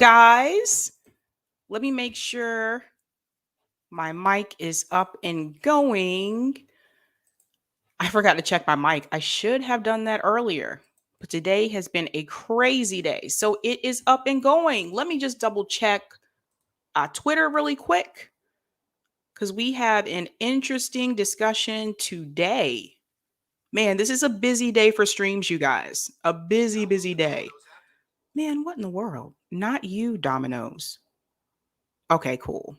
guys. Let me make sure my mic is up and going. I forgot to check my mic. I should have done that earlier, but today has been a crazy day. So it is up and going. Let me just double check Twitter really quick because we have an interesting discussion today. Man, this is a busy day for streams, you guys. A busy, busy day. Man, what in the world? Not you, Dominoes. Okay, cool.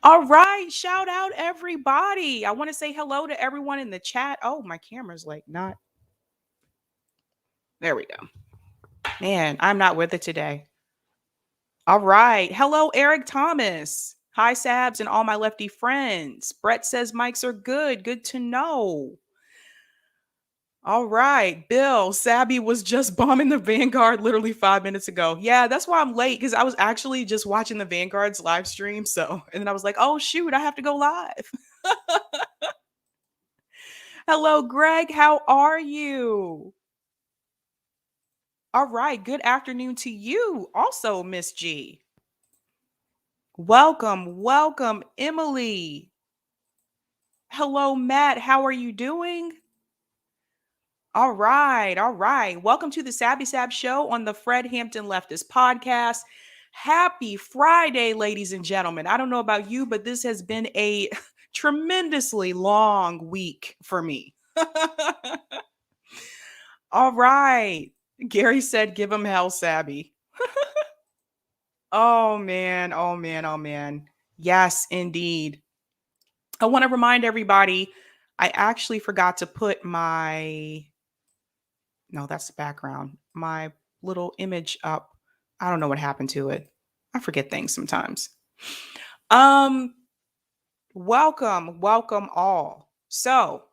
All right, shout out everybody. I want to say hello to everyone in the chat. Oh, my camera's like not. There we go. Man, I'm not with it today. All right. Hello, Eric Thomas. Hi, Sabs, and all my lefty friends. Brett says mics are good. Good to know. All right, Bill, Sabby was just bombing the Vanguard literally 5 minutes ago. Yeah, that's why I'm late because I was actually just watching the Vanguard's live stream. So, and then I was like, oh, shoot, I have to go live. Hello, Greg. How are you? All right. Good afternoon to you, also, Miss G. Welcome, welcome, Emily. Hello, Matt. How are you doing? All right, all right. Welcome to the Sabby Sab Show on the Fred Hampton Leftist podcast. Happy Friday, ladies and gentlemen. I don't know about you, but this has been a tremendously long week for me. All right. Gary said, give him hell, Sabby. Oh, man. Oh, man. Oh, man. Yes, indeed. I want to remind everybody, I actually forgot to put no, that's the background. My little image up. I don't know what happened to it. I forget things sometimes. Um, welcome, welcome all. So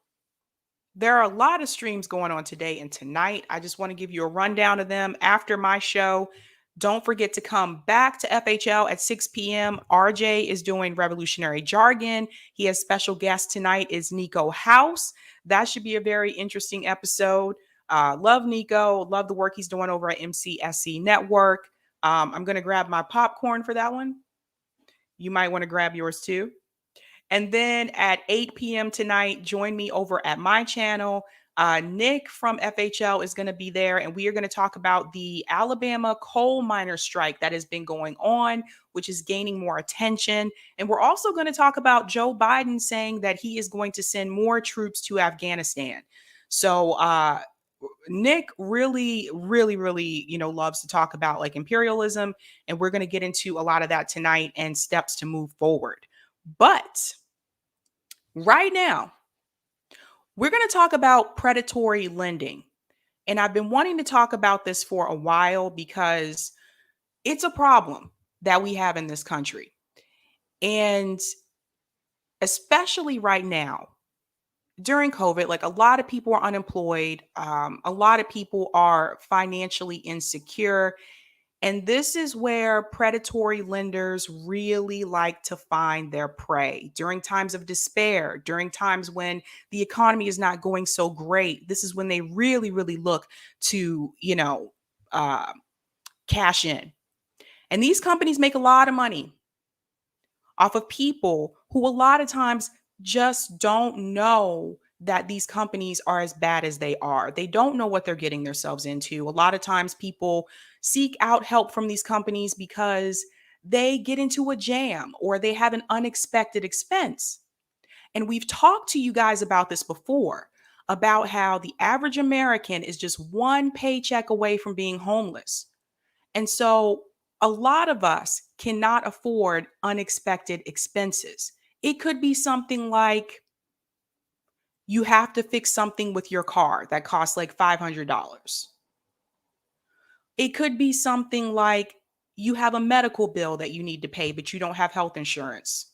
there are a lot of streams going on today and tonight. I just want to give you a rundown of them after my show. Don't forget to come back to FHL at 6 p.m. RJ is doing Revolutionary Jargon. He has special guest tonight is Nico House. That should be a very interesting episode. Love Nico. Love the work he's doing over at MCSC Network. I'm going to grab my popcorn for that one. You might want to grab yours too. And then at 8 p.m. tonight, join me over at my channel. Nick from FHL is going to be there, and we are going to talk about the Alabama coal miner strike that has been going on, which is gaining more attention. And we're also going to talk about Joe Biden saying that he is going to send more troops to Afghanistan. So Nick really, really, really, loves to talk about like imperialism, and we're going to get into a lot of that tonight and steps to move forward. But right now, we're going to talk about predatory lending. And I've been wanting to talk about this for a while because it's a problem that we have in this country. And especially right now, during COVID, like a lot of people are unemployed. A lot of people are financially insecure. And this is where predatory lenders really like to find their prey during times of despair, during times when the economy is not going so great. This is when they really, really look to, cash in. And these companies make a lot of money off of people who a lot of times just don't know that these companies are as bad as they are. They don't know what they're getting themselves into. A lot of times people seek out help from these companies because they get into a jam or they have an unexpected expense. And we've talked to you guys about this before, about how the average American is just one paycheck away from being homeless. And so a lot of us cannot afford unexpected expenses. It could be something like you have to fix something with your car that costs like $500. It could be something like you have a medical bill that you need to pay, but you don't have health insurance.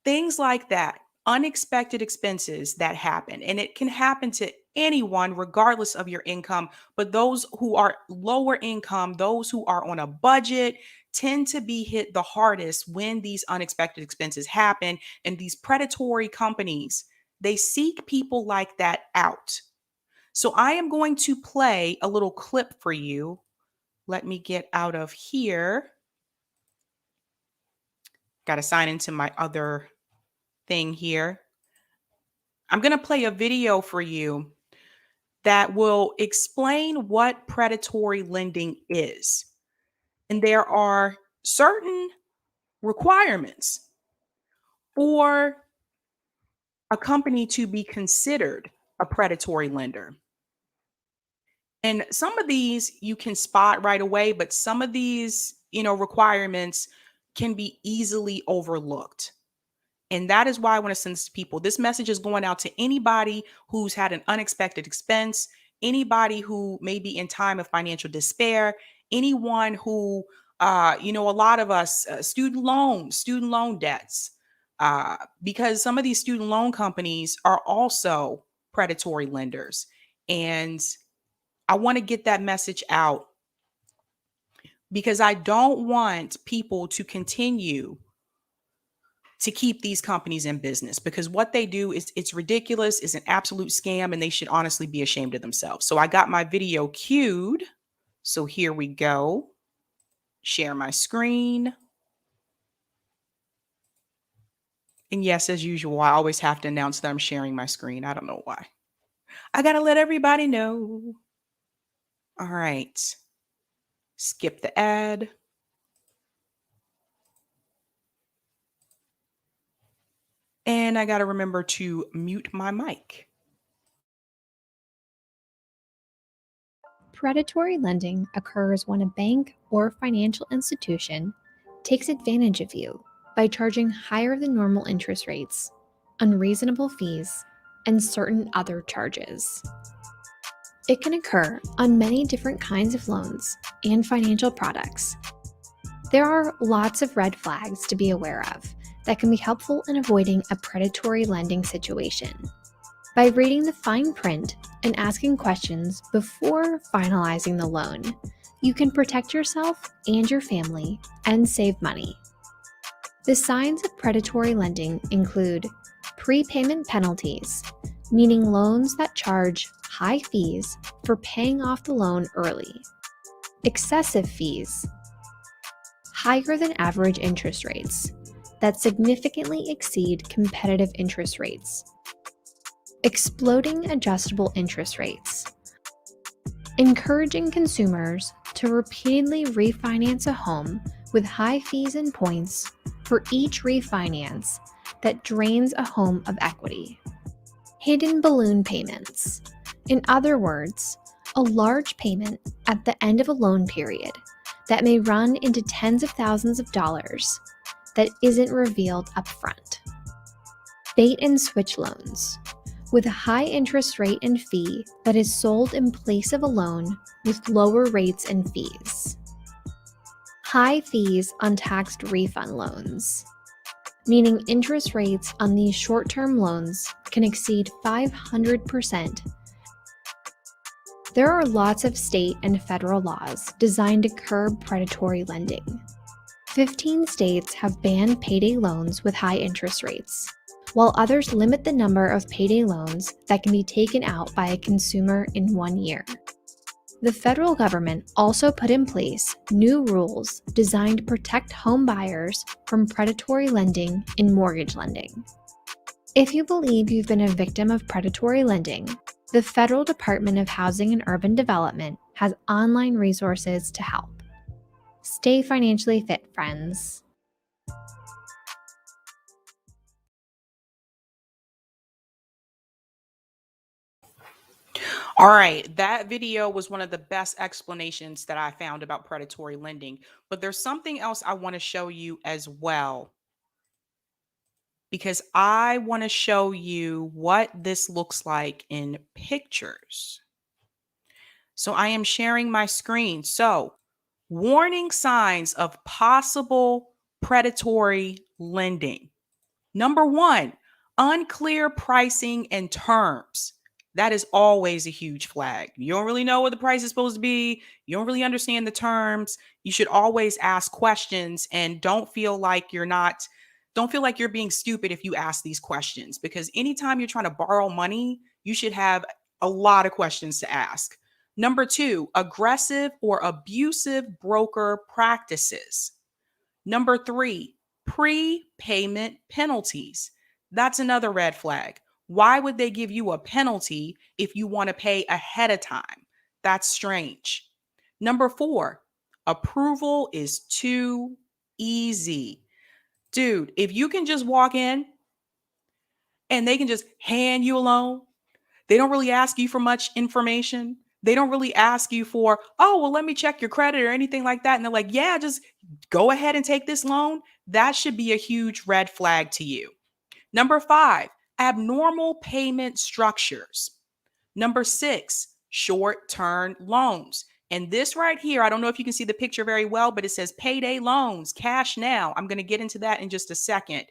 Things like that, unexpected expenses that happen. And it can happen to anyone, regardless of your income. But those who are lower income, those who are on a budget, tend to be hit the hardest when these unexpected expenses happen. And these predatory companies, they seek people like that out. So I am going to play a little clip for you. Let me get out of here. Got to sign into my other thing here. I'm going to play a video for you that will explain what predatory lending is. And there are certain requirements for a company to be considered a predatory lender. And some of these you can spot right away, but some of these, requirements can be easily overlooked. And that is why I want to send this to people. This message is going out to anybody who's had an unexpected expense, anybody who may be in time of financial despair, anyone who, a lot of us, student loan debts, because some of these student loan companies are also predatory lenders. And I want to get that message out because I don't want people to continue to keep these companies in business, because what they do is it's ridiculous, it's an absolute scam, and they should honestly be ashamed of themselves. So I got my video queued. So here we go. Share my screen. And yes, as usual, I always have to announce that I'm sharing my screen. I don't know why. I got to let everybody know. All right. Skip the ad. And I got to remember to mute my mic. Predatory lending occurs when a bank or financial institution takes advantage of you by charging higher than normal interest rates, unreasonable fees, and certain other charges. It can occur on many different kinds of loans and financial products. There are lots of red flags to be aware of that can be helpful in avoiding a predatory lending situation. By reading the fine print and asking questions before finalizing the loan, you can protect yourself and your family and save money. The signs of predatory lending include prepayment penalties, meaning loans that charge high fees for paying off the loan early, excessive fees, higher than average interest rates that significantly exceed competitive interest rates, exploding adjustable interest rates, encouraging consumers to repeatedly refinance a home with high fees and points for each refinance that drains a home of equity, hidden balloon payments. In other words, a large payment at the end of a loan period that may run into tens of thousands of dollars that isn't revealed upfront. Bait and switch loans, with a high interest rate and fee that is sold in place of a loan with lower rates and fees. High fees on taxed refund loans, meaning interest rates on these short-term loans can exceed 500%. There are lots of state and federal laws designed to curb predatory lending. 15 states have banned payday loans with high interest rates, while others limit the number of payday loans that can be taken out by a consumer in 1 year. The federal government also put in place new rules designed to protect home buyers from predatory lending in mortgage lending. If you believe you've been a victim of predatory lending, the Federal Department of Housing and Urban Development has online resources to help. Stay financially fit, friends. All right, that video was one of the best explanations that I found about predatory lending. But there's something else I want to show you as well, because I want to show you what this looks like in pictures. So I am sharing my screen. So, warning signs of possible predatory lending. Number one, unclear pricing and terms. That is always a huge flag. You don't really know what the price is supposed to be. You don't really understand the terms. You should always ask questions, and don't feel like you're being stupid if you ask these questions, because anytime you're trying to borrow money, you should have A lot of questions to ask. Number 2, aggressive or abusive broker practices. Number 3, prepayment penalties. That's another red flag. Why would they give you a penalty if you want to pay ahead of time? That's strange. Number 4, approval is too easy. Dude, if you can just walk in and they can just hand you a loan, they don't really ask you for much information. They don't really ask you for, oh, well, let me check your credit or anything like that. And they're like, yeah, just go ahead and take this loan. That should be a huge red flag to you. Number 5, abnormal payment structures. Number 6, short-term loans. And this right here, I don't know if you can see the picture very well, but it says payday loans, cash now. I'm going to get into that in just a second.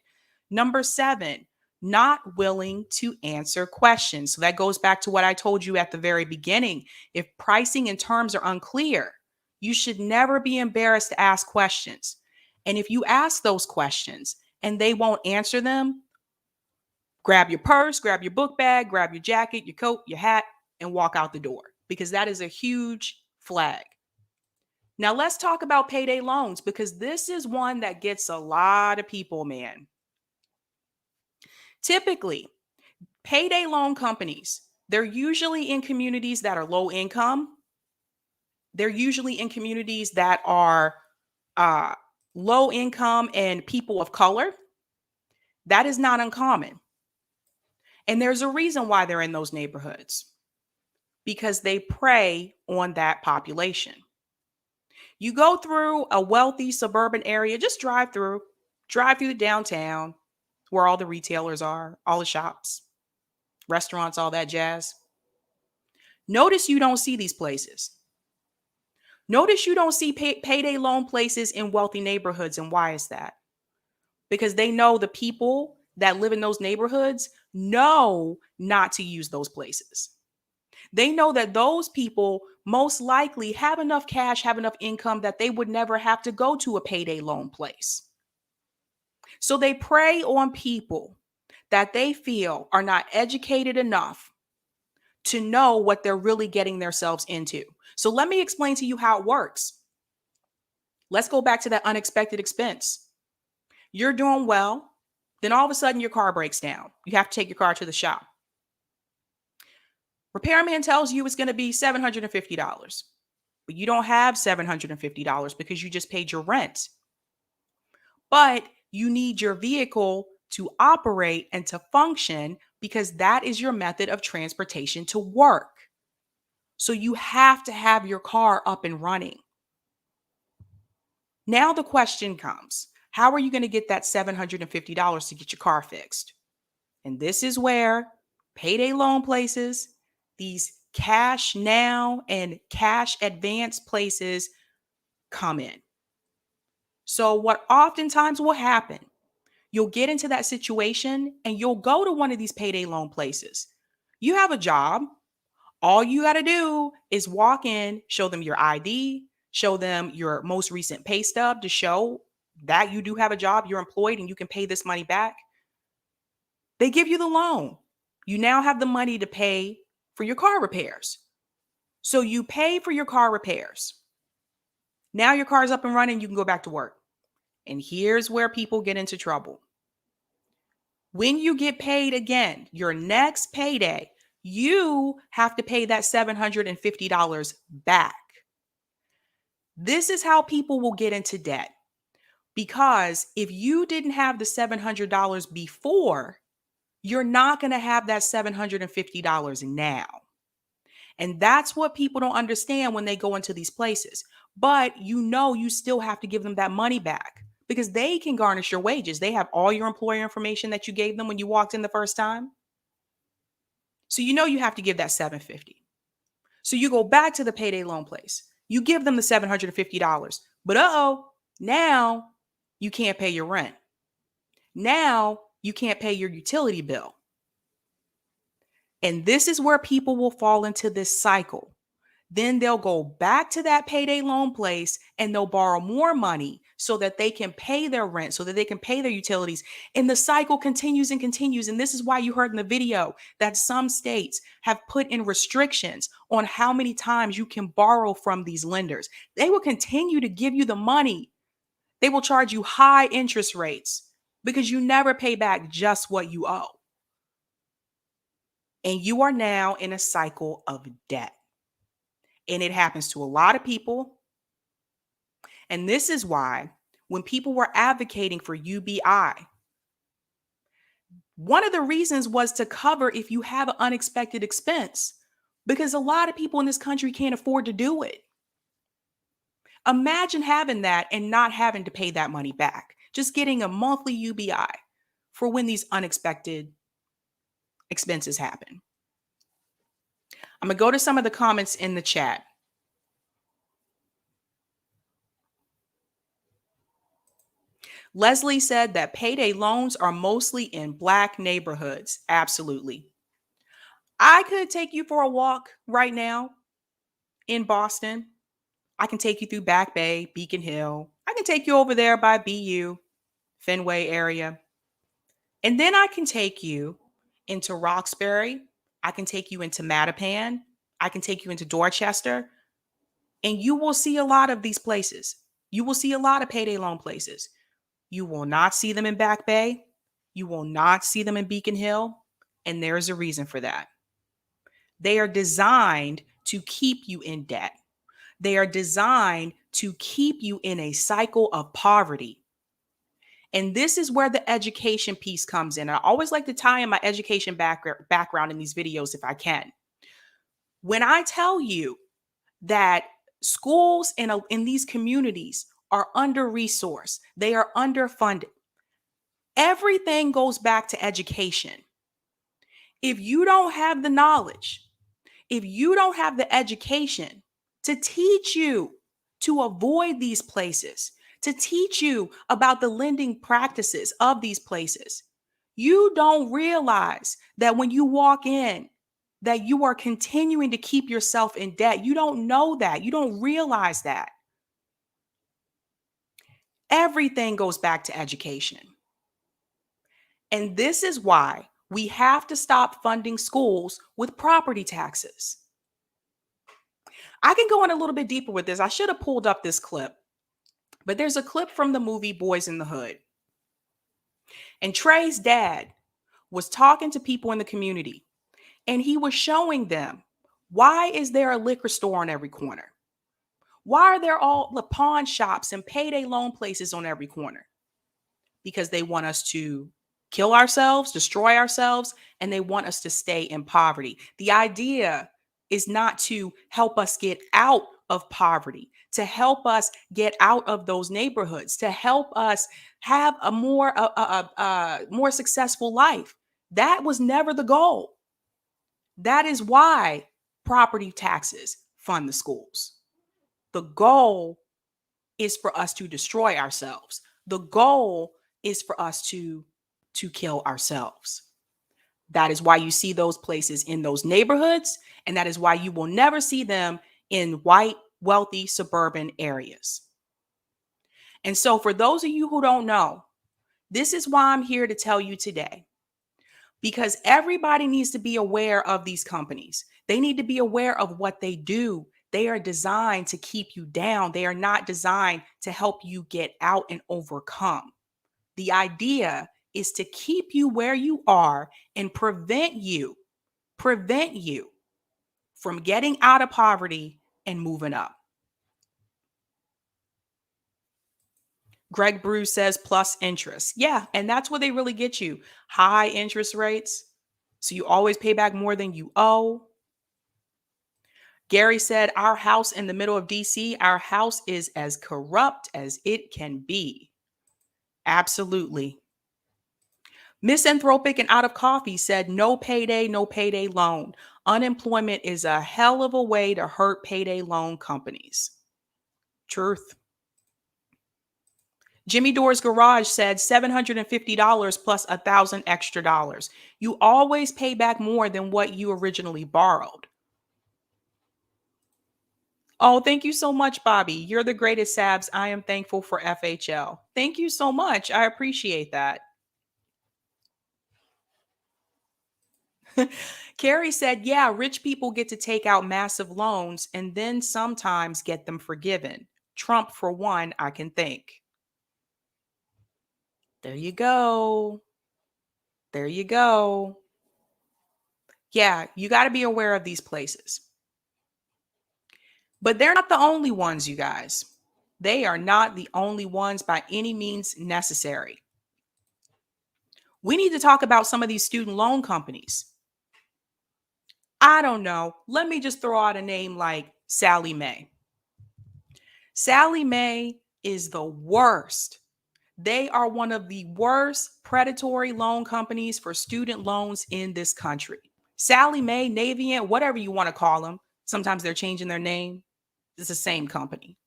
Number 7, not willing to answer questions. So that goes back to what I told you at the very beginning. If pricing and terms are unclear, you should never be embarrassed to ask questions. And if you ask those questions and they won't answer them, grab your purse, grab your book bag, grab your jacket, your coat, your hat, and walk out the door, because that is a huge flag. Now let's talk about payday loans, because this is one that gets a lot of people, man. Typically, payday loan companies, they're usually in communities that are low income. They're usually in communities that are low income and people of color. That is not uncommon. And there's a reason why they're in those neighborhoods, because they prey on that population. You go through a wealthy suburban area, just drive through the downtown where all the retailers are, all the shops, restaurants, all that jazz. Notice you don't see these places. Notice you don't see payday loan places in wealthy neighborhoods. And why is that? Because they know the people that live in those neighborhoods know not to use those places. They know that those people most likely have enough cash, have enough income that they would never have to go to a payday loan place. So they prey on people that they feel are not educated enough to know what they're really getting themselves into. So let me explain to you how it works. Let's go back to that unexpected expense. You're doing well, then all of a sudden your car breaks down. You have to take your car to the shop. Repairman tells you it's going to be $750, but you don't have $750 because you just paid your rent. But you need your vehicle to operate and to function, because that is your method of transportation to work. So you have to have your car up and running. Now the question comes, how are you going to get that $750 to get your car fixed? And this is where payday loan places, these cash now and cash advance places come in. So what oftentimes will happen, you'll get into that situation and you'll go to one of these payday loan places. You have a job. All you got to do is walk in, show them your ID, show them your most recent pay stub to show that you do have a job, you're employed, and you can pay this money back. They give you the loan. You now have the money to pay for your car repairs. So you pay for your car repairs. Now your car's up and running, you can go back to work. And here's where people get into trouble. When you get paid again, your next payday, you have to pay that $750 back. This is how people will get into debt. Because if you didn't have the $700 before, you're not going to have that $750 now. And that's what people don't understand when they go into these places. But you still have to give them that money back, because they can garnish your wages. They have all your employer information that you gave them when you walked in the first time. So you have to give that $750. So you go back to the payday loan place. You give them the $750. But now you can't pay your rent. Now you can't pay your utility bill. And this is where people will fall into this cycle. Then they'll go back to that payday loan place and they'll borrow more money so that they can pay their rent, so that they can pay their utilities. And the cycle continues and continues. And this is why you heard in the video that some states have put in restrictions on how many times you can borrow from these lenders. They will continue to give you the money. They will charge you high interest rates because you never pay back just what you owe. And you are now in a cycle of debt. And it happens to a lot of people. And this is why when people were advocating for UBI, one of the reasons was to cover if you have an unexpected expense, because a lot of people in this country can't afford to do it. Imagine having that and not having to pay that money back, just getting a monthly UBI for when these unexpected expenses happen. I'm going to go to some of the comments in the chat. Leslie said that payday loans are mostly in Black neighborhoods. Absolutely. I could take you for a walk right now in Boston. I can take you through Back Bay, Beacon Hill. I can take you over there by BU, Fenway area. And then I can take you into Roxbury. I can take you into Mattapan. I can take you into Dorchester. And you will see a lot of these places. You will see a lot of payday loan places. You will not see them in Back Bay. You will not see them in Beacon Hill. And there is a reason for that. They are designed to keep you in debt. They are designed to keep you in a cycle of poverty. And this is where the education piece comes in. I always like to tie in my education background in these videos if I can. When I tell you that schools in these communities are under-resourced, they are underfunded, everything goes back to education. If you don't have the knowledge, if you don't have the education to teach you to avoid these places, to teach you about the lending practices of these places, you don't realize that when you walk in, that you are continuing to keep yourself in debt. You don't know that. You don't realize that. Everything goes back to education. And this is why we have to stop funding schools with property taxes. I can go in a little bit deeper with this. I should have pulled up this clip, but there's a clip from the movie Boys in the Hood. And Trey's dad was talking to people in the community, and he was showing them, why is there a liquor store on every corner? Why are there all the pawn shops and payday loan places on every corner? Because they want us to kill ourselves, destroy ourselves, and they want us to stay in poverty. The idea is not to help us get out of poverty, to help us get out of those neighborhoods, to help us have a more successful life. That was never the goal. That is why property taxes fund the schools. The goal is for us to destroy ourselves. The goal is for us to kill ourselves. That is why you see those places in those neighborhoods, and that is why you will never see them in white, wealthy, suburban areas. And so for those of you who don't know, this is why I'm here to tell you today, because everybody needs to be aware of these companies. They need to be aware of what they do. They are designed to keep you down. They are not designed to help you get out and overcome. The idea is to keep you where you are and prevent you from getting out of poverty and moving up. Greg Bruce says plus interest. Yeah, and that's what they really get you. High interest rates. So you always pay back more than you owe. Gary said, our house in the middle of DC, our house is as corrupt as it can be. Absolutely. Misanthropic and Out of Coffee said, no payday loan. Unemployment is a hell of a way to hurt payday loan companies. Truth. Jimmy Dore's Garage said $750 plus $1,000 extra dollars. You always pay back more than what you originally borrowed. Oh, thank you so much, Bobby. You're the greatest, Sabs. I am thankful for FHL. Thank you so much. I appreciate that. Carrie said, yeah, rich people get to take out massive loans and then sometimes get them forgiven. Trump, for one, I can think. There you go. There you go. Yeah, you got to be aware of these places. But they're not the only ones, you guys. They are not the only ones by any means necessary. We need to talk about some of these student loan companies. I don't know. Let me just throw out a name like Sally Mae. Sally Mae is the worst. They are one of the worst predatory loan companies for student loans in this country. Sally Mae, Navient, whatever you want to call them. Sometimes they're changing their name. It's the same company.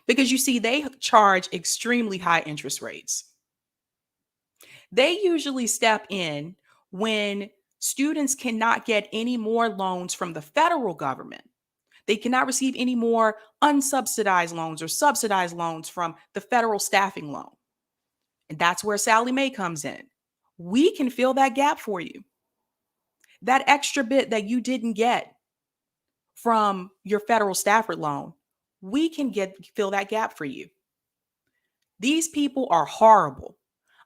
Because you see, they charge extremely high interest rates. They usually step in when students cannot get any more loans from the federal government. They cannot receive any more unsubsidized loans or subsidized loans from the federal staffing loan. And that's where Sally Mae comes in. We can fill that gap for you. That extra bit that you didn't get from your federal Stafford loan, we can fill that gap for you. These people are horrible.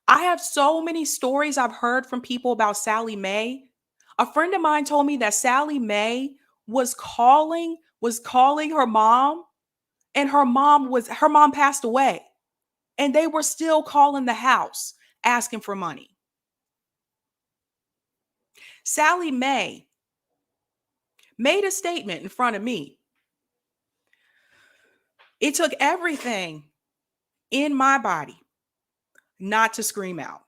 I have so many stories I've heard from people about Sally Mae. A friend of mine told me that Sally Mae was calling her mom, and her mom passed away, and they were still calling the house asking for money. Sally Mae made a statement in front of me. It took everything in my body not to scream out.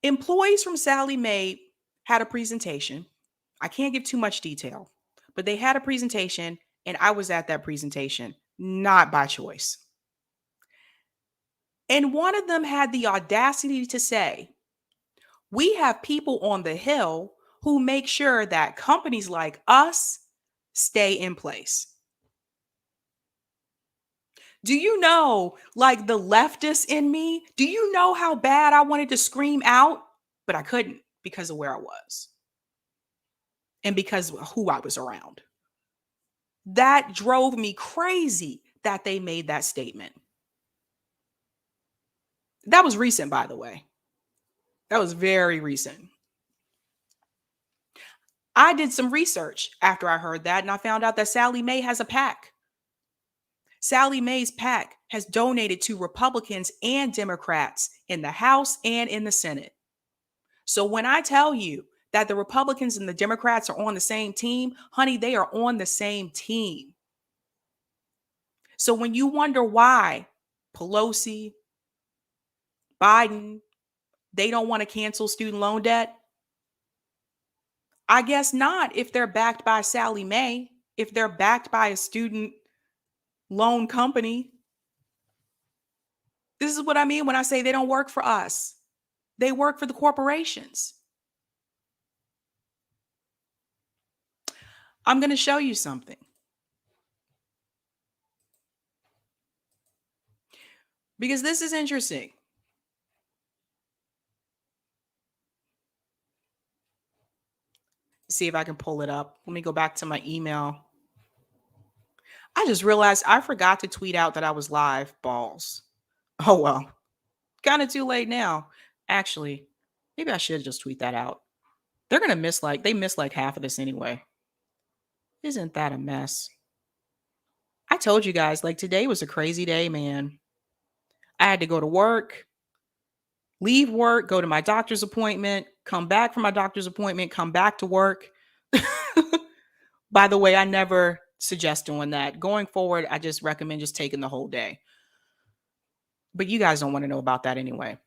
Employees from Sally Mae had a presentation. I can't give too much detail, but they had a presentation, and I was at that presentation, not by choice. And one of them had the audacity to say, we have people on the Hill who make sure that companies like us stay in place. Do you know, like the leftists in me, do you know how bad I wanted to scream out? But I couldn't because of where I was and because of who I was around. That drove me crazy that they made that statement. That was recent, by the way. That was very recent. I did some research after I heard that, and I found out that Sally Mae has a PAC. Sally Mae's PAC has donated to Republicans and Democrats in the House and in the Senate. So when I tell you that the Republicans and the Democrats are on the same team, honey, they are on the same team. So when you wonder why Pelosi, Biden, they don't want to cancel student loan debt, I guess not if they're backed by Sally Mae, if they're backed by a student loan company. This is what I mean when I say they don't work for us. They work for the corporations. I'm going to show you something. Because this is interesting. See if I can pull it up. Let me go back to my email. I just realized I forgot to tweet out that I was live. Balls. Oh, well. Kind of too late now. Actually, maybe I should just tweet that out. They're going to they miss like half of this anyway. Isn't that a mess? I told you guys, like today was a crazy day, man. I had to go to work, leave work, go to my doctor's appointment, come back from my doctor's appointment, come back to work. By the way, I never suggest doing that. Going forward, I just recommend just taking the whole day. But you guys don't want to know about that anyway.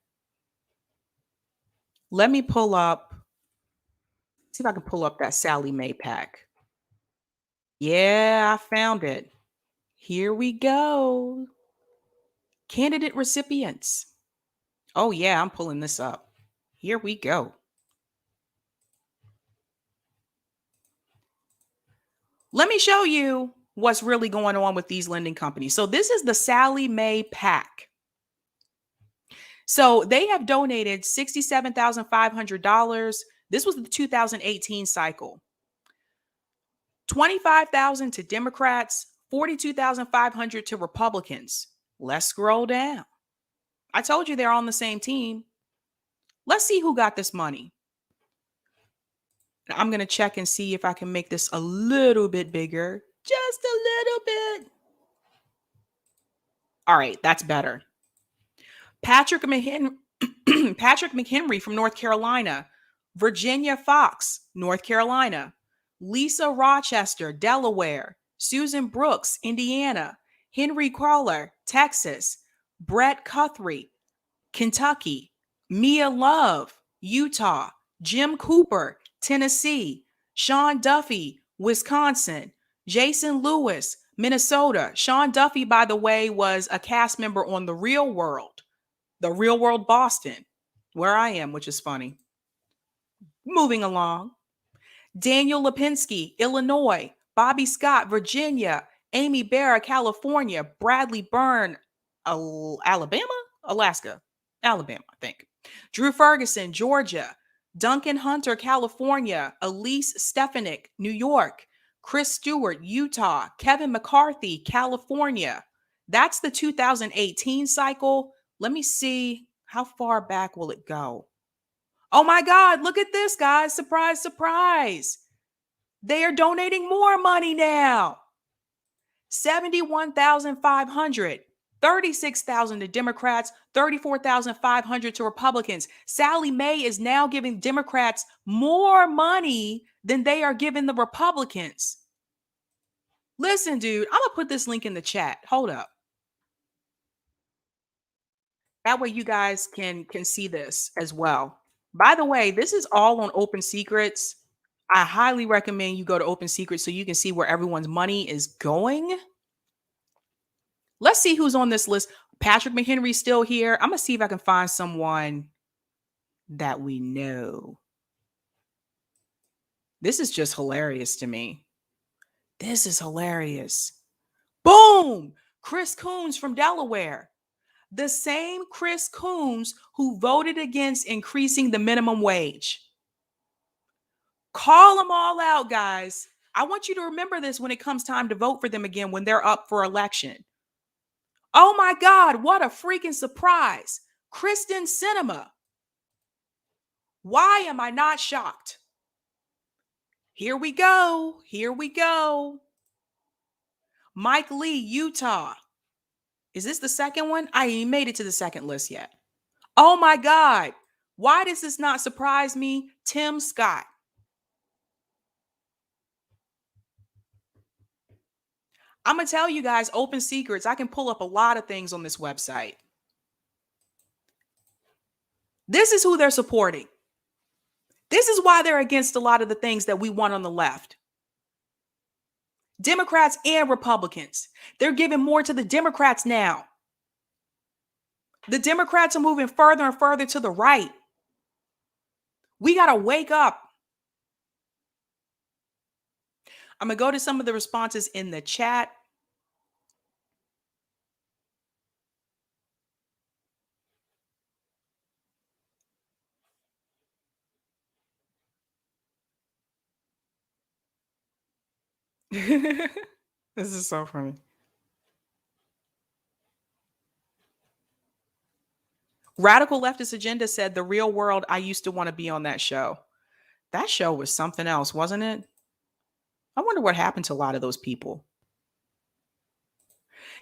Let me pull up, see if I can pull up that Sally Mae PAC. Yeah, I found it. Here we go. Candidate recipients. Oh, yeah, I'm pulling this up. Here we go. Let me show you what's really going on with these lending companies. So this is the Sallie Mae PAC. So they have donated $67,500. This was the 2018 cycle. 25,000 to Democrats, 42,500 to Republicans. Let's scroll down. I told you they're on the same team. Let's see who got this money. I'm going to check and see if I can make this a little bit bigger. Just a little bit. All right, that's better. Patrick McHenry from North Carolina. Virginia Fox, North Carolina. Lisa Rochester, Delaware. Susan Brooks, Indiana. Henry Crawler, Texas. Brett Guthrie, Kentucky. Mia Love, Utah. Jim Cooper, Tennessee. Sean Duffy, Wisconsin. Jason Lewis, Minnesota. Sean Duffy, by the way, was a cast member on The Real World Boston, where I am, which is funny. Moving along. Daniel Lipinski, Illinois. Bobby Scott, Virginia. Amy Barra, California. Bradley Byrne, Alabama? Alaska. Alabama, I think. Drew Ferguson, Georgia. Duncan Hunter, California. Elise Stefanik, New York. Chris Stewart, Utah. Kevin McCarthy, California. That's the 2018 cycle. Let me see, how far back will it go? Oh my God, look at this, guys. Surprise, surprise. They are donating more money now. 71,500. 36,000 to Democrats, 34,500 to Republicans. Sallie Mae is now giving Democrats more money than they are giving the Republicans. Listen, dude, I'm going to put this link in the chat. Hold up. That way you guys can see this as well. By the way, this is all on Open Secrets. I highly recommend you go to Open Secrets so you can see where everyone's money is going. Let's see who's on this list. Patrick McHenry's still here. I'm going to see if I can find someone that we know. This is just hilarious to me. This is hilarious. Boom! Chris Coons from Delaware. The same Chris Coons who voted against increasing the minimum wage. Call them all out, guys. I want you to remember this when it comes time to vote for them again when they're up for election. Oh my God, what a freaking surprise. Kristen Sinema. Why am I not shocked? Here we go. Here we go. Mike Lee, Utah. Is this the second one? I ain't made it to the second list yet. Oh my God. Why does this not surprise me? Tim Scott. I'm going to tell you guys, Open Secrets, I can pull up a lot of things on this website. This is who they're supporting. This is why they're against a lot of the things that we want on the left. Democrats and Republicans. They're giving more to the Democrats now. The Democrats are moving further and further to the right. We got to wake up. I'm going to go to some of the responses in the chat. This is so funny. Radical Leftist Agenda said, The Real World, I used to want to be on that show. That show was something else, wasn't it? I wonder what happened to a lot of those people.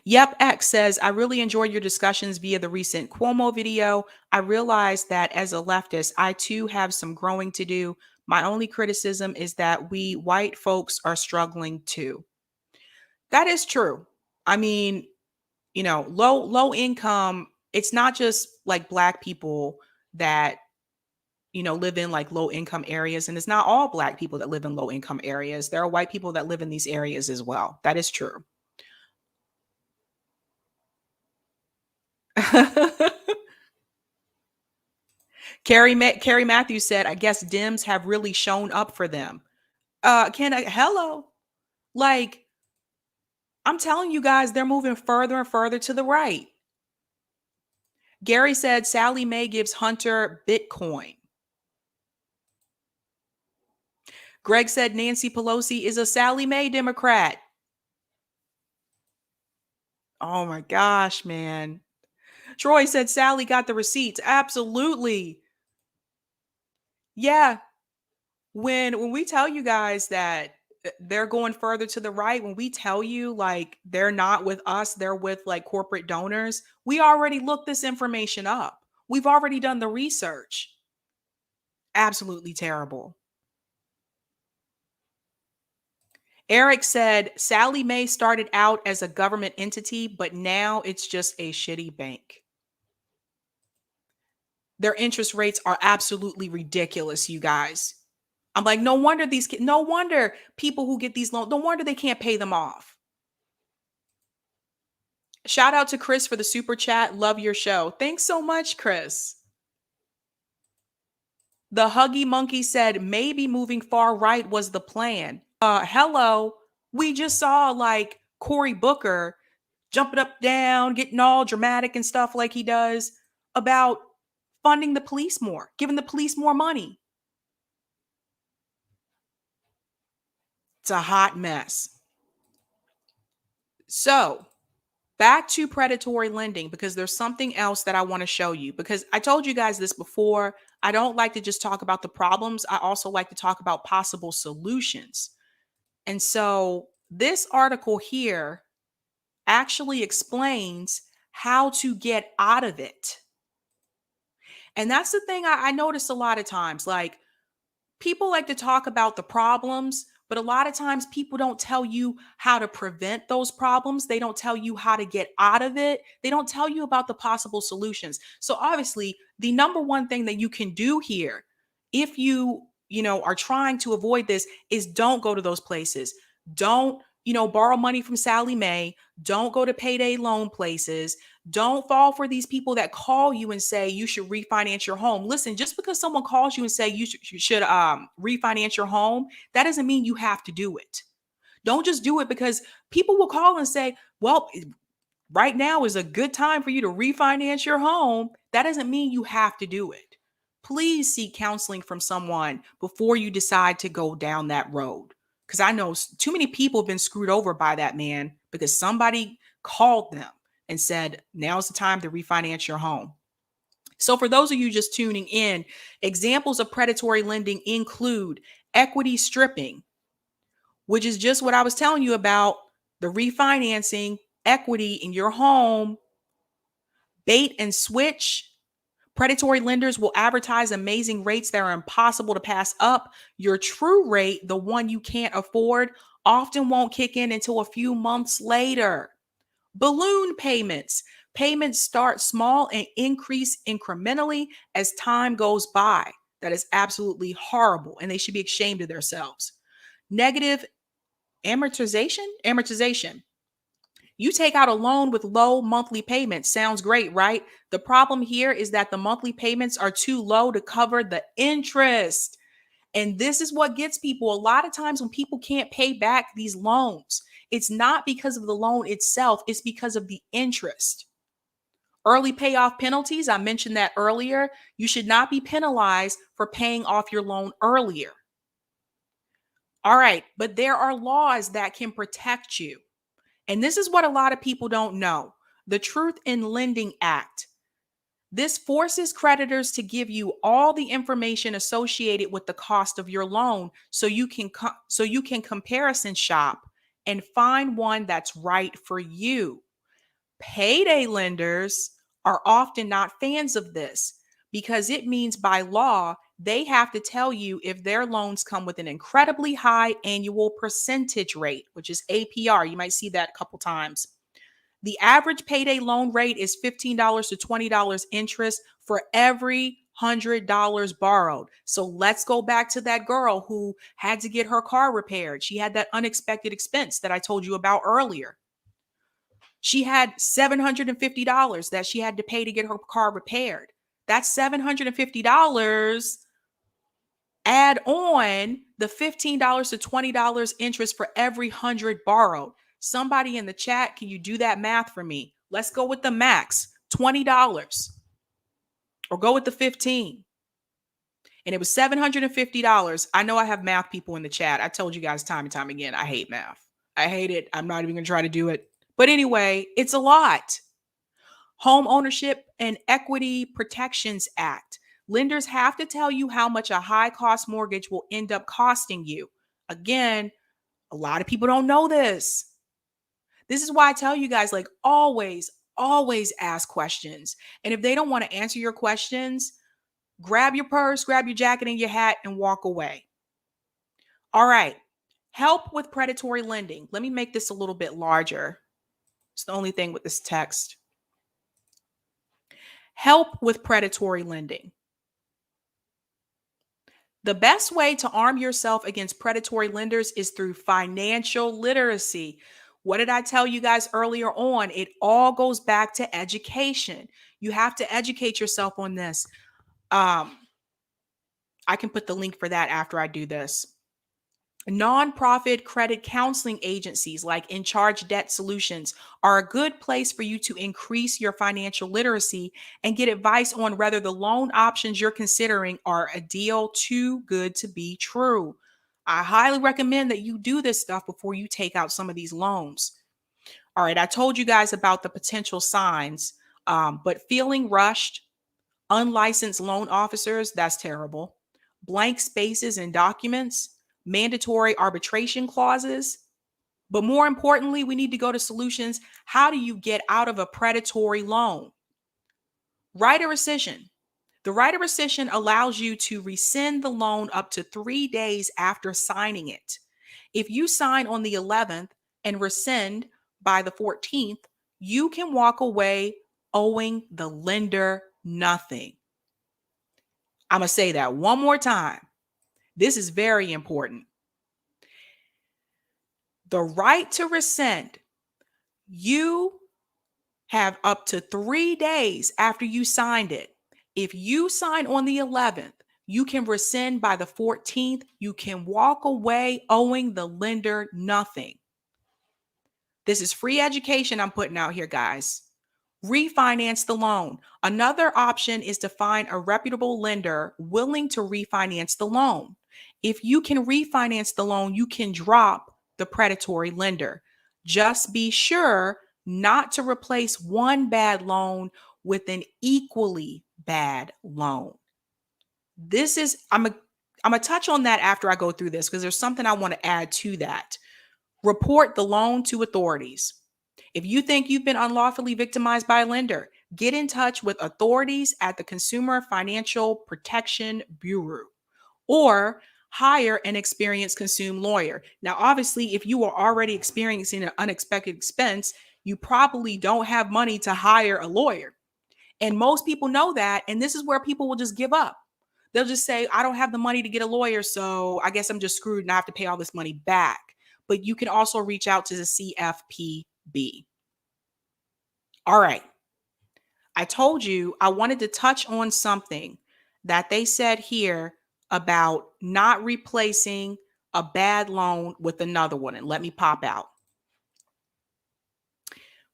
Yep X says, I really enjoyed your discussions via the recent Cuomo video. I realized that as a leftist, I too have some growing to do. My only criticism is that we white folks are struggling too. That is true. I mean, you know, low income, it's not just like Black people that, you know, live in like low income areas. And it's not all Black people that live in low income areas. There are white people that live in these areas as well. That is true. Carrie Matthews said, I guess Dems have really shown up for them. Hello. Like, I'm telling you guys, they're moving further and further to the right. Gary said Sally Mae gives Hunter Bitcoin. Greg said Nancy Pelosi is a Sally Mae Democrat. Oh my gosh, man. Troy said Sally got the receipts. Absolutely. Yeah. When we tell you guys that they're going further to the right, when we tell you like they're not with us, they're with like corporate donors, we already looked this information up. We've already done the research. Absolutely terrible. Eric said Sally Mae started out as a government entity, but now it's just a shitty bank. Their interest rates are absolutely ridiculous, you guys. I'm like, no wonder these kids, no wonder people who get these loans, no wonder they can't pay them off. Shout out to Chris for the super chat. Love your show. Thanks so much, Chris. The Huggy Monkey said maybe moving far right was the plan. Hello. We just saw like Cory Booker jumping up, down, getting all dramatic and stuff like he does about funding the police more, giving the police more money. It's a hot mess. So, back to predatory lending, because there's something else that I want to show you. Because I told you guys this before. I don't like to just talk about the problems. I also like to talk about possible solutions. And so, this article here actually explains how to get out of it. And that's the thing I notice a lot of times. Like, people like to talk about the problems, but a lot of times people don't tell you how to prevent those problems. They don't tell you how to get out of it. They don't tell you about the possible solutions. So obviously, the number one thing that you can do here, if you are trying to avoid this, is don't go to those places. Don't, borrow money from Sally Mae. Don't go to payday loan places. Don't fall for these people that call you and say you should refinance your home. Listen, just because someone calls you and say you should refinance your home, that doesn't mean you have to do it. Don't just do it because people will call and say, well, right now is a good time for you to refinance your home. That doesn't mean you have to do it. Please seek counseling from someone before you decide to go down that road. Because I know too many people have been screwed over by that man because somebody called them and said, now's the time to refinance your home. So for those of you just tuning in, examples of predatory lending include equity stripping, which is just what I was telling you about, the refinancing equity in your home, bait and switch. Predatory lenders will advertise amazing rates that are impossible to pass up. Your true rate, the one you can't afford, often won't kick in until a few months later. Balloon payments. Payments start small and increase incrementally as time goes by. That is absolutely horrible, and they should be ashamed of themselves. Negative amortization. You take out a loan with low monthly payments. Sounds great, right? The problem here is that the monthly payments are too low to cover the interest. And this is what gets people. A lot of times when people can't pay back these loans, it's not because of the loan itself, it's because of the interest. Early payoff penalties, I mentioned that earlier. You should not be penalized for paying off your loan earlier. All right, but there are laws that can protect you. And this is what a lot of people don't know. The Truth in Lending Act. This forces creditors to give you all the information associated with the cost of your loan so you can comparison shop and find one that's right for you. Payday lenders are often not fans of this because it means by law they have to tell you if their loans come with an incredibly high annual percentage rate, which is APR. You might see that a couple times. The average payday loan rate is $15 to $20 interest for every $100 borrowed. So let's go back to that girl who had to get her car repaired. She had that unexpected expense that I told you about earlier. She had $750 that she had to pay to get her car repaired. That's $750 Add on the $15 to $20 interest for every 100 borrowed. Somebody in the chat, can you do that math for me? Let's go with the max, $20, or go with the 15. And it was $750. I know I have math people in the chat. I told you guys time and time again, I hate math. I hate it. I'm not even going to try to do it. But anyway, it's a lot. Home Ownership and Equity Protections Act. Lenders have to tell you how much a high cost mortgage will end up costing you. Again, a lot of people don't know this. This is why I tell you guys, like, always ask questions. And if they don't want to answer your questions, grab your purse, grab your jacket and your hat, and walk away. All right. Help with predatory lending. Let me make this a little bit larger. It's the only thing with this text. Help with predatory lending. The best way to arm yourself against predatory lenders is through financial literacy. What did I tell you guys earlier on? It all goes back to education. You have to educate yourself on this. I can put the link for that after I do this. Nonprofit credit counseling agencies like In Charge Debt Solutions are a good place for you to increase your financial literacy and get advice on whether the loan options you're considering are a deal too good to be true. I highly recommend that you do this stuff before you take out some of these loans. All right, I told you guys about the potential signs, but feeling rushed, unlicensed loan officers, that's terrible. Blank spaces in documents, mandatory arbitration clauses. But more importantly, we need to go to solutions. How do you get out of a predatory loan? Right of rescission. The right of rescission allows you to rescind the loan up to 3 days after signing it. If you sign on the 11th and rescind by the 14th, you can walk away owing the lender nothing. I'm going to say that one more time. This is very important. The right to rescind, you have up to 3 days after you signed it. If you sign on the 11th, you can rescind by the 14th. You can walk away owing the lender nothing. This is free education I'm putting out here, guys. Refinance the loan. Another option is to find a reputable lender willing to refinance the loan. If you can refinance the loan, you can drop the predatory lender. Just be sure not to replace one bad loan with an equally bad loan. This is, I'm gonna touch on that after I go through this because there's something I want to add to that. Report the loan to authorities. If you think you've been unlawfully victimized by a lender, get in touch with authorities at the Consumer Financial Protection Bureau or hire an experienced consumer lawyer. Now, obviously, if you are already experiencing an unexpected expense, you probably don't have money to hire a lawyer. And most people know that. And this is where people will just give up. They'll just say, I don't have the money to get a lawyer, so I guess I'm just screwed and I have to pay all this money back. But you can also reach out to the CFPB. All right. I told you I wanted to touch on something that they said here about not replacing a bad loan with another one. And let me pop out.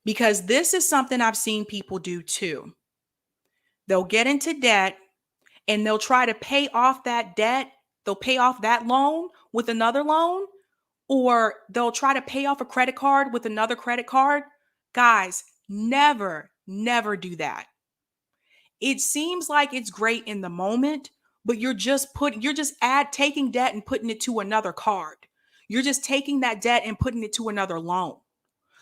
Because this is something I've seen people do too. They'll get into debt and they'll try to pay off that debt. They'll pay off that loan with another loan, or they'll try to pay off a credit card with another credit card. Guys, never do that. It seems like it's great in the moment, but you're just taking debt and putting it to another card. You're just taking that debt and putting it to another loan.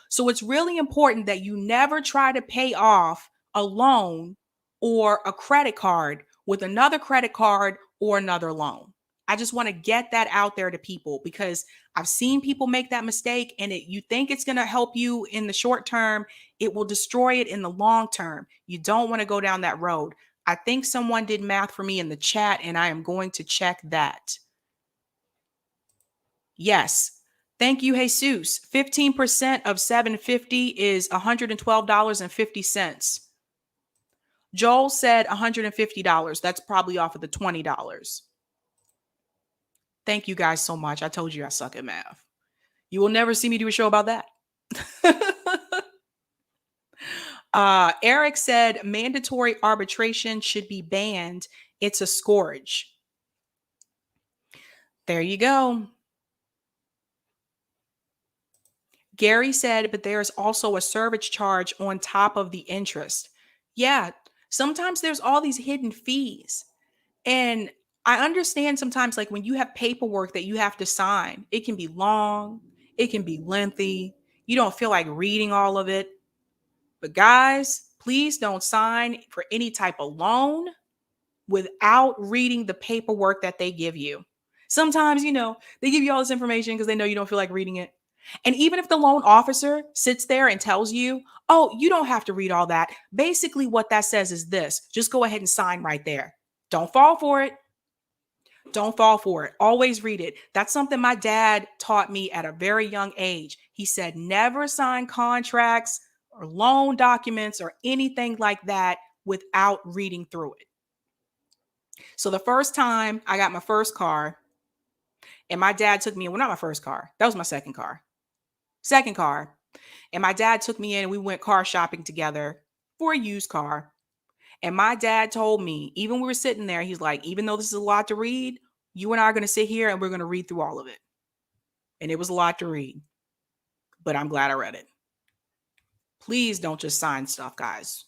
So it's really important that you never try to pay off a loan or a credit card with another credit card or another loan. I just want to get that out there to people because I've seen people make that mistake, and you think it's going to help you in the short term. It will destroy it in the long term. You don't want to go down that road. I think someone did math for me in the chat, and I am going to check that. Yes. Thank you, Jesus. 15% of $750 is $112.50. Joel said $150. That's probably off of the $20. Thank you guys so much. I told you I suck at math. You will never see me do a show about that. Eric said mandatory arbitration should be banned. It's a scourge. There you go. Gary said, but there's also a service charge on top of the interest. Yeah, sometimes there's all these hidden fees. And I understand sometimes, like when you have paperwork that you have to sign, it can be long, it can be lengthy. You don't feel like reading all of it. But guys, please don't sign for any type of loan without reading the paperwork that they give you. Sometimes, they give you all this information because they know you don't feel like reading it. And even if the loan officer sits there and tells you, oh, you don't have to read all that. Basically, what that says is this: just go ahead and sign right there. Don't fall for it. Don't fall for it. Always read it. That's something my dad taught me at a very young age. He said, never sign contracts or loan documents or anything like that without reading through it. So the first time I got my first car, and my dad took me in, well, not my first car. That was my second car. Second car. And my dad took me in and we went car shopping together for a used car. And my dad told me, even when we were sitting there, he's like, even though this is a lot to read, you and I are going to sit here and we're going to read through all of it. And it was a lot to read, but I'm glad I read it. Please don't just sign stuff, guys.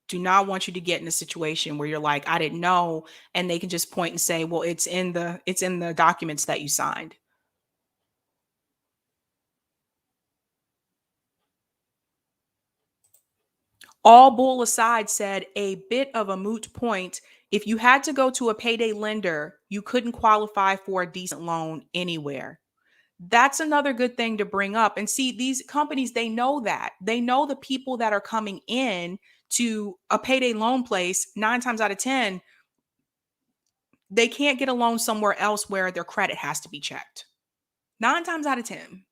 Do not want you to get in a situation where you're like, I didn't know. And they can just point and say, well, it's in the documents that you signed. All bull aside said a bit of a moot point. If you had to go to a payday lender, you couldn't qualify for a decent loan anywhere. That's another good thing to bring up. And see, these companies, they know that. They know the people that are coming in to a payday loan place, 9 times out of 10, they can't get a loan somewhere else where their credit has to be checked. 9 times out of 10.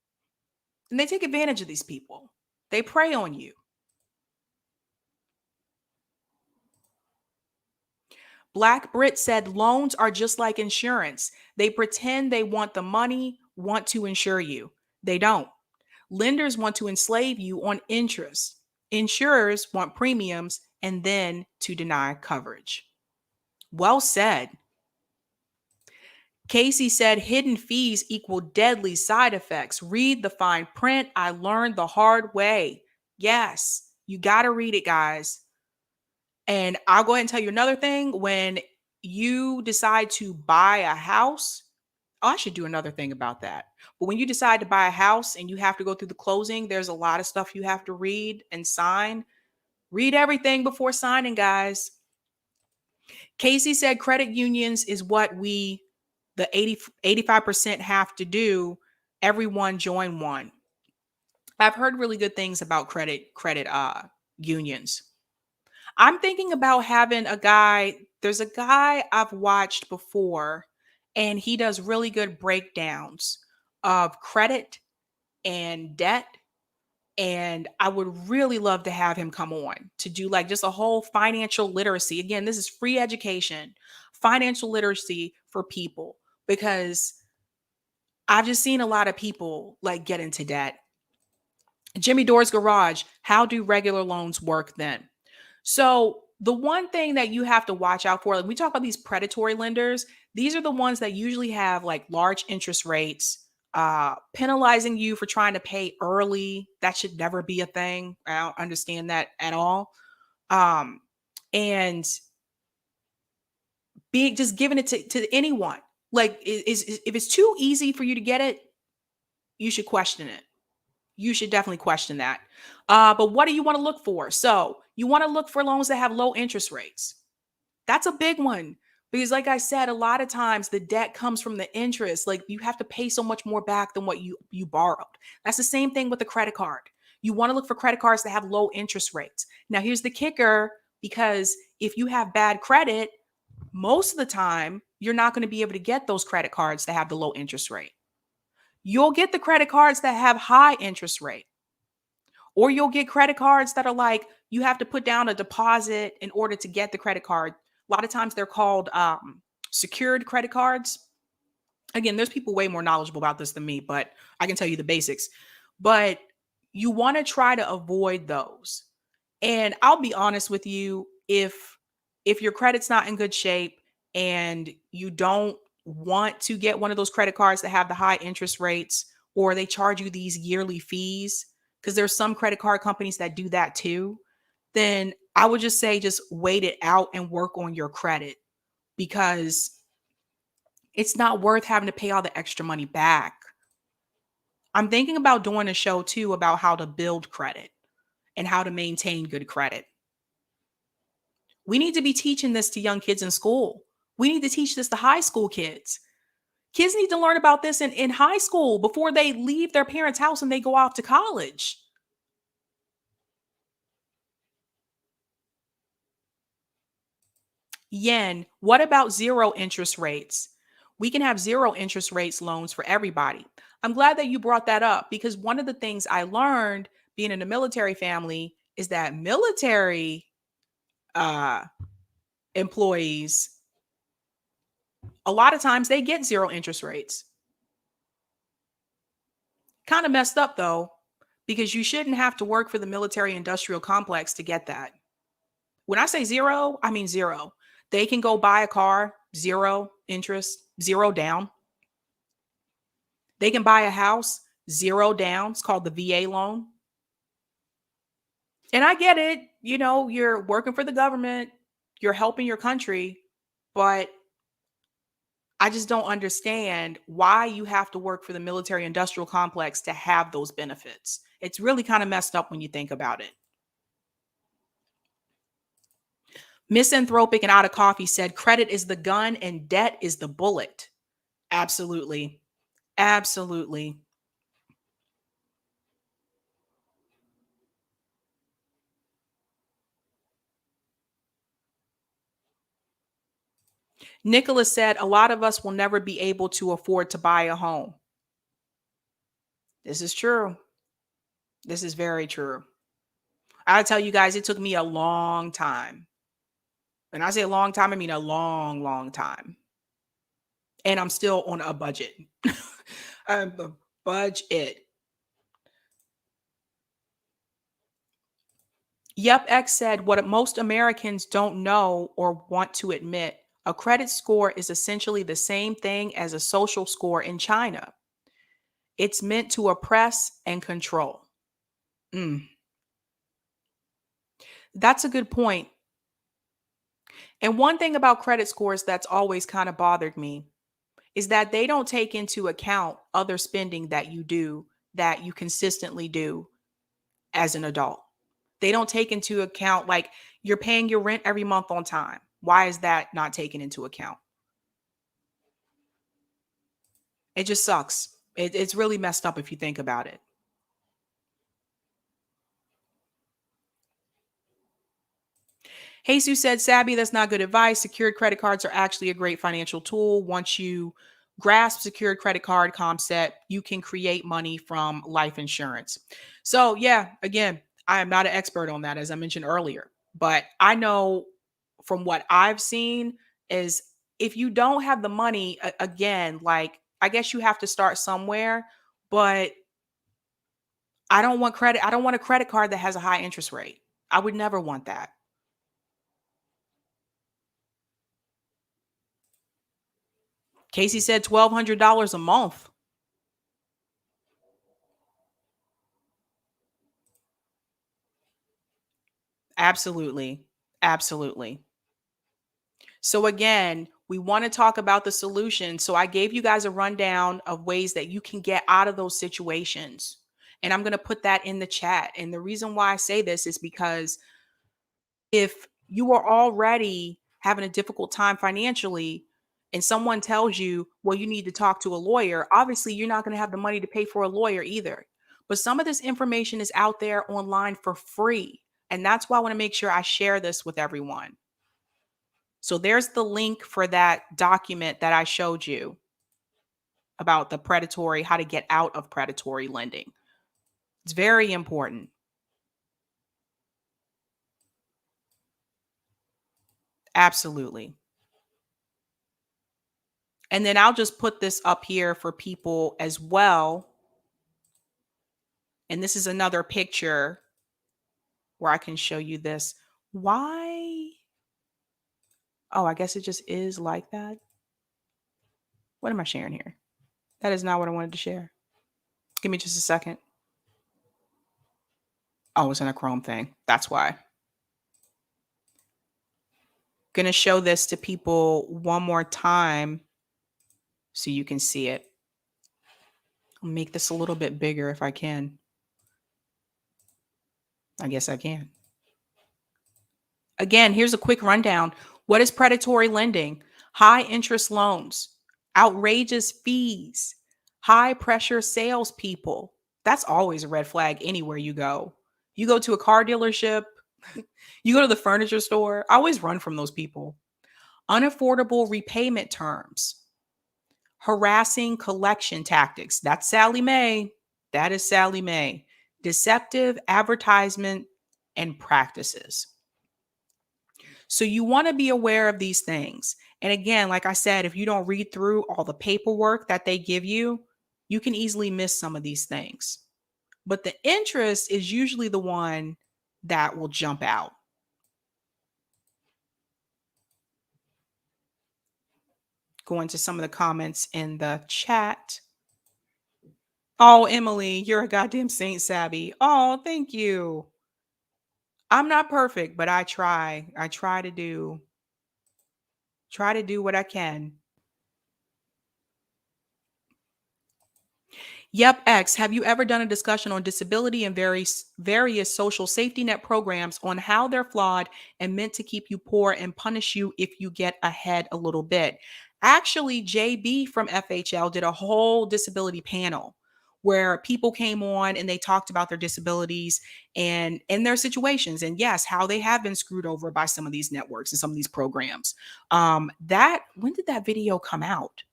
And they take advantage of these people. They prey on you. Black Brit said loans are just like insurance. They pretend they want the money, want to insure you. They don't. Lenders want to enslave you on interest. Insurers want premiums and then to deny coverage. Well said. Casey said hidden fees equal deadly side effects. Read the fine print. I learned the hard way. Yes, you got to read it, guys. And I'll go ahead and tell you another thing. When you decide to buy a house, I should do another thing about that. But when you decide to buy a house and you have to go through the closing, there's a lot of stuff you have to read and sign. Read everything before signing, guys. Casey said credit unions is what the 85% have to do. Everyone join one. I've heard really good things about credit unions. I'm thinking about having a guy. There's a guy I've watched before, and he does really good breakdowns of credit and debt. And I would really love to have him come on to do like just a whole financial literacy. Again, this is free education, financial literacy for people, because I've just seen a lot of people like get into debt. Jimmy Dore's Garage, how do regular loans work then? So the one thing that you have to watch out for, like we talk about these predatory lenders, these are the ones that usually have like large interest rates, penalizing you for trying to pay early. That should never be a thing. I don't understand that at all. And being just giving it to anyone. Like if it's too easy for you to get it, you should question it. You should definitely question that. But what do you want to look for? So you want to look for loans that have low interest rates. That's a big one. Because like I said, a lot of times the debt comes from the interest. Like you have to pay so much more back than what you borrowed. That's the same thing with the credit card. You want to look for credit cards that have low interest rates. Now here's the kicker, because if you have bad credit, most of the time you're not going to be able to get those credit cards that have the low interest rate. You'll get the credit cards that have high interest rate. Or you'll get credit cards that are like, you have to put down a deposit in order to get the credit card. A lot of times they're called secured credit cards. Again, there's people way more knowledgeable about this than me, but I can tell you the basics. But you want to try to avoid those. And I'll be honest with you, if your credit's not in good shape and you don't want to get one of those credit cards that have the high interest rates or they charge you these yearly fees, because there's some credit card companies that do that too, then I would just say just wait it out and work on your credit, because it's not worth having to pay all the extra money back. I'm thinking about doing a show too about how to build credit and how to maintain good credit. We need to be teaching this to young kids in school. We need to teach this to high school kids. Kids need to learn about this in high school before they leave their parents' house and they go off to college. Yen, what about zero interest rates? We can have zero interest rates loans for everybody. I'm glad that you brought that up, because one of the things I learned being in a military family is that military uh, employees, a lot of times they get zero interest rates. Kind of messed up though, because you shouldn't have to work for the military industrial complex to get that. When I say zero, I mean zero. They can go buy a car, zero interest, zero down. They can buy a house, zero down. It's called the VA loan. And I get it. You know, you're working for the government, you're helping your country, but I just don't understand why you have to work for the military industrial complex to have those benefits. It's really kind of messed up when you think about it. Misanthropic and Out of Coffee said credit is the gun and debt is the bullet. Absolutely. Absolutely. Nicholas said a lot of us will never be able to afford to buy a home. This is true. This is very true. I tell you guys, it took me a long time. When I say a long time, I mean a long, long time. And I'm still on a budget. I'm a budget. Yep, X said what most Americans don't know or want to admit. A credit score is essentially the same thing as a social score in China. It's meant to oppress and control. Mm, that's a good point. And one thing about credit scores that's always kind of bothered me is that they don't take into account other spending that you do, that you consistently do as an adult. They don't take into account, like, you're paying your rent every month on time. Why is that not taken into account? It just sucks. It's really messed up if you think about it. Jesus said, Sabby, that's not good advice. Secured credit cards are actually a great financial tool. Once you grasp secured credit card concept, you can create money from life insurance. So, yeah, again, I am not an expert on that, as I mentioned earlier, but I know from what I've seen is if you don't have the money, again, like, I guess you have to start somewhere, but I don't want credit. I don't want a credit card that has a high interest rate. I would never want that. Casey said $1,200 a month. Absolutely. Absolutely. So again, we want to talk about the solution. So I gave you guys a rundown of ways that you can get out of those situations. And I'm going to put that in the chat. And the reason why I say this is because if you are already having a difficult time financially and someone tells you, well, you need to talk to a lawyer, obviously you're not going to have the money to pay for a lawyer either. But some of this information is out there online for free. And that's why I want to make sure I share this with everyone. So there's the link for that document that I showed you about the predatory, how to get out of predatory lending. It's very important. Absolutely. And then I'll just put this up here for people as well. And this is another picture where I can show you this. Why? Oh, I guess it just is like that. What am I sharing here? That is not what I wanted to share. Give me just a second. Oh, it's in a Chrome thing. That's why. Going to show this to people one more time so you can see it. I'll make this a little bit bigger if I can. I guess I can. Again, here's a quick rundown. What is predatory lending? High interest loans, outrageous fees, high pressure salespeople. That's always a red flag anywhere you go. You go to a car dealership, you go to the furniture store. I always run from those people. Unaffordable repayment terms, harassing collection tactics. That's Sally Mae. That is Sally Mae. Deceptive advertisement and practices. So you want to be aware of these things. And again, like I said, if you don't read through all the paperwork that they give you, you can easily miss some of these things. But the interest is usually the one that will jump out. Go into some of the comments in the chat. Oh, Emily, you're a goddamn saint, Sabby. Oh, thank you. I'm not perfect, but I try. I try to do what I can. Yep, X. Have you ever done a discussion on disability and various social safety net programs on how they're flawed and meant to keep you poor and punish you if you get ahead a little bit? Actually, JB from FHL did a whole disability panel where people came on and they talked about their disabilities and their situations, and yes, how they have been screwed over by some of these networks and some of these programs. That when did that video come out?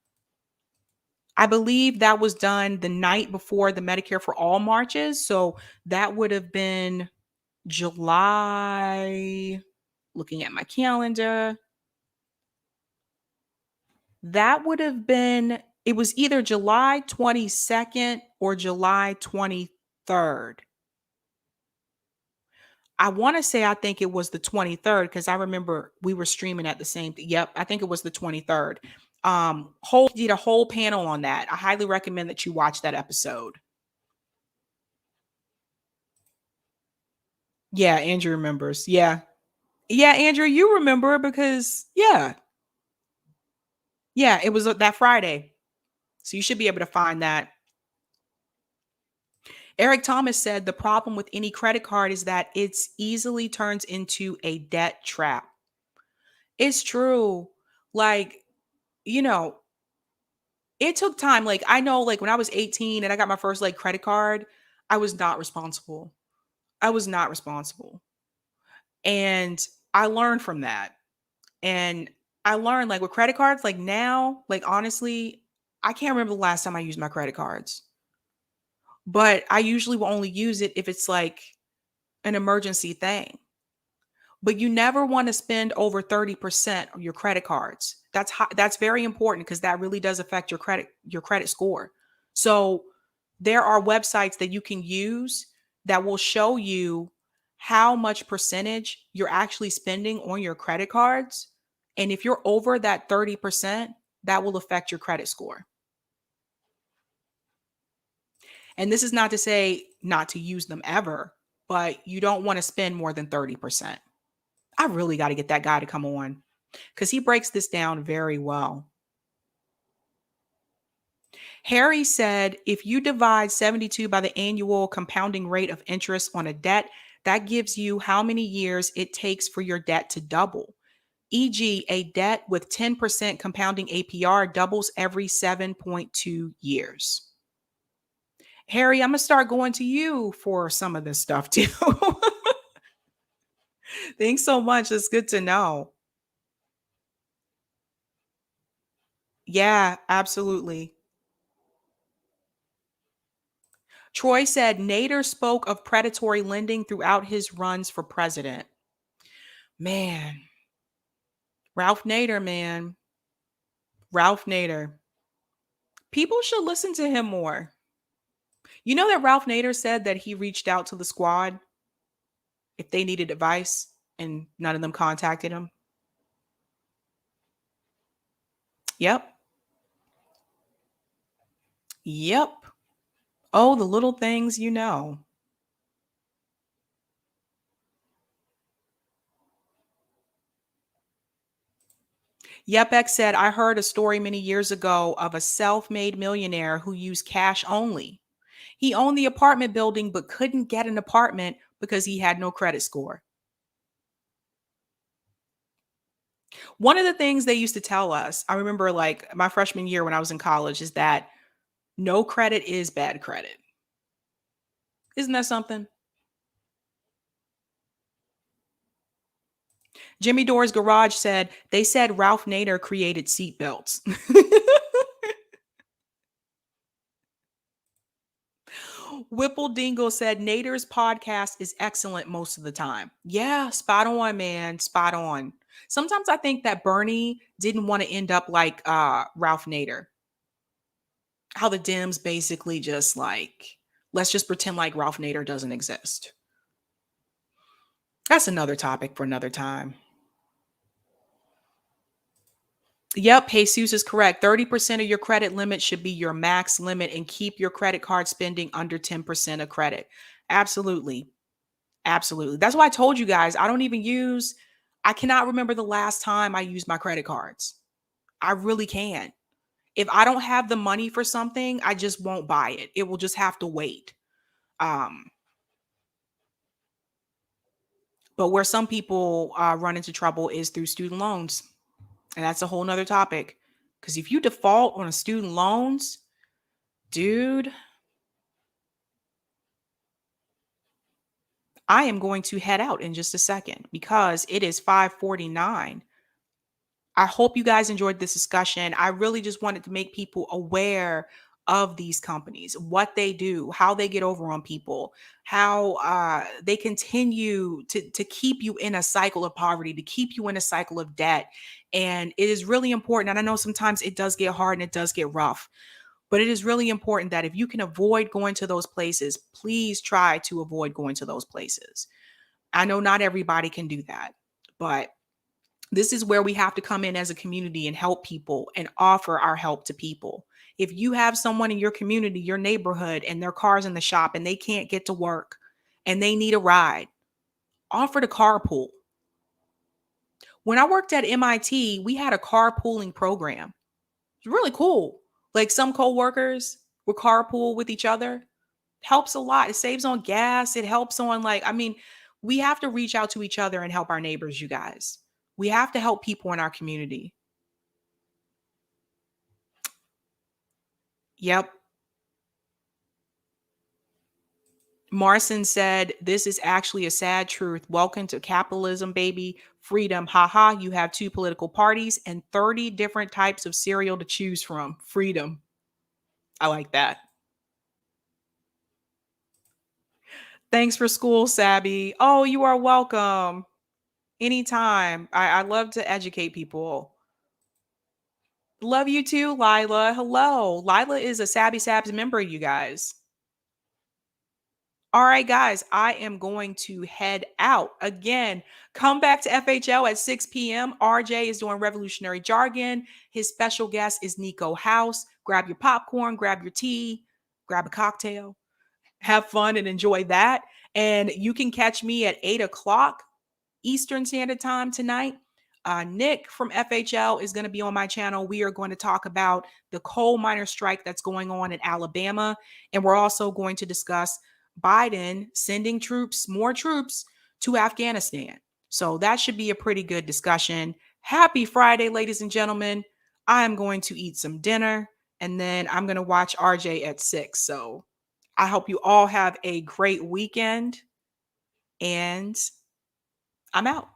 I believe that was done the night before the Medicare for All marches. So that would have been July. Looking at my calendar, that would have been, it was either July 22nd or July 23rd. I want to say, I think it was the 23rd because I remember we were streaming at the same. Yep, I think it was the 23rd. Did a whole panel on that. I highly recommend that you watch that episode. Yeah, Andrew remembers. Yeah. Yeah, Andrew, you remember because yeah, it was that Friday. So you should be able to find that. Eric Thomas said the problem with any credit card is that it's easily turns into a debt trap. It's true. Like, you know, it took time. Like I know like when I was 18 and I got my first like credit card, I was not responsible. I was not responsible. And I learned from that. And I learned like with credit cards, like now, like honestly, I can't remember the last time I used my credit cards, but I usually will only use it if it's like an emergency thing. But you never want to spend over 30% of your credit cards. That's very important because that really does affect your credit score. So there are websites that you can use that will show you how much percentage you're actually spending on your credit cards. And if you're over that 30%, that will affect your credit score. And this is not to say not to use them ever, but you don't want to spend more than 30%. I really got to get that guy to come on because he breaks this down very well. Harry said, if you divide 72 by the annual compounding rate of interest on a debt, that gives you how many years it takes for your debt to double. E.g., a debt with 10% compounding APR doubles every 7.2 years. Harry, I'm going to start going to you for some of this stuff too. Thanks so much. It's good to know. Yeah, absolutely. Troy said Nader spoke of predatory lending throughout his runs for president. Man, Ralph Nader, man. Ralph Nader. People should listen to him more. You know that Ralph Nader said that he reached out to the squad if they needed advice and none of them contacted him? Yep. Yep. Oh, the little things you know. Yepek said, I heard a story many years ago of a self made millionaire who used cash only. He owned the apartment building but couldn't get an apartment because he had no credit score. One of the things they used to tell us, I remember like my freshman year when I was in college, is that no credit is bad credit. Isn't that something? Jimmy Dore's Garage said, they said Ralph Nader created seatbelts. Whipple Dingle said Nader's podcast is excellent most of the time. Yeah, spot on, man. Spot on. Sometimes I think that Bernie didn't want to end up like Ralph Nader. How the Dems basically just like, let's just pretend like Ralph Nader doesn't exist. That's another topic for another time. Yep, Jesus is correct. 30% of your credit limit should be your max limit and keep your credit card spending under 10% of credit. Absolutely. Absolutely. That's why I told you guys I don't even use, I cannot remember the last time I used my credit cards. I really can't. If I don't have the money for something, I just won't buy it. It will just have to wait. Um, but where some people run into trouble is through student loans. And that's a whole nother topic. Because if you default on a student loans, dude, I am going to head out in just a second because it is 5:49. I hope you guys enjoyed this discussion. I really just wanted to make people aware of these companies, what they do, how they get over on people, how they continue to keep you in a cycle of poverty, to keep you in a cycle of debt. And it is really important. And I know sometimes it does get hard and it does get rough, but it is really important that if you can avoid going to those places, please try to avoid going to those places. I know not everybody can do that, but this is where we have to come in as a community and help people and offer our help to people. If you have someone in your community, your neighborhood, and their car's in the shop and they can't get to work and they need a ride, offer to carpool. When I worked at MIT, we had a carpooling program. It's really cool. Like some coworkers would carpool with each other. Helps a lot. It saves on gas. It helps on like, I mean, we have to reach out to each other and help our neighbors, you guys. We have to help people in our community. Yep. Marson said, this is actually a sad truth. Welcome to capitalism, baby. Freedom. Haha. You have two political parties and 30 different types of cereal to choose from. Freedom. I like that. Thanks for school, Sabby. Oh, you are welcome. Anytime. I love to educate people. Love you too, Lila. Hello. Lila is a Sabby Sabs member, you guys. All right, guys, I am going to head out. Again, come back to FHL at 6 p.m. RJ is doing Revolutionary Jargon. His special guest is Nico House. Grab your popcorn, grab your tea, grab a cocktail, have fun and enjoy that. And you can catch me at 8 o'clock Eastern Standard Time tonight. Nick from FHL is going to be on my channel. We are going to talk about the coal miner strike that's going on in Alabama. And we're also going to discuss Biden sending troops, more troops to Afghanistan. So that should be a pretty good discussion. Happy Friday, ladies and gentlemen. I am going to eat some dinner and then I'm going to watch RJ at 6. So I hope you all have a great weekend and I'm out.